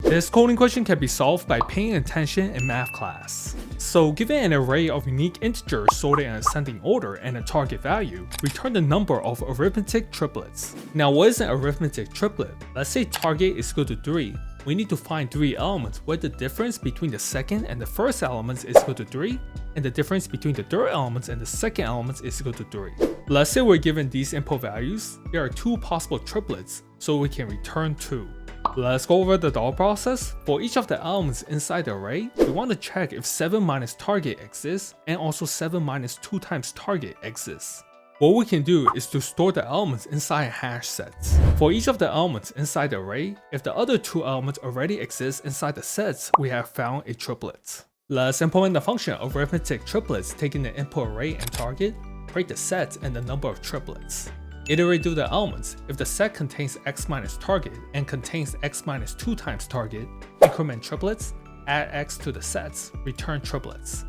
This coding question can be solved by paying attention in math class. So given an array of unique integers sorted in ascending order and a target value, return the number of arithmetic triplets. Now what is an arithmetic triplet? Let's say target is equal to 3. We need to find 3 elements where the difference between the second and the first elements is equal to 3, and the difference between the third elements and the second elements is equal to 3. Let's say we're given these input values. There are 2 possible triplets, so we can return 2. Let's go over the thought process. For each of the elements inside the array, we want to check if 7 minus target exists and also 7 minus 2 times target exists. What we can do is to store the elements inside hash sets. For each of the elements inside the array, if the other 2 elements already exist inside the sets, we have found a triplet. Let's implement the function of arithmetic triplets, taking the input array and target, create the set and the number of triplets. Iterate through the elements. If the set contains x minus target and contains x minus 2 times target, increment triplets, add x to the sets, return triplets.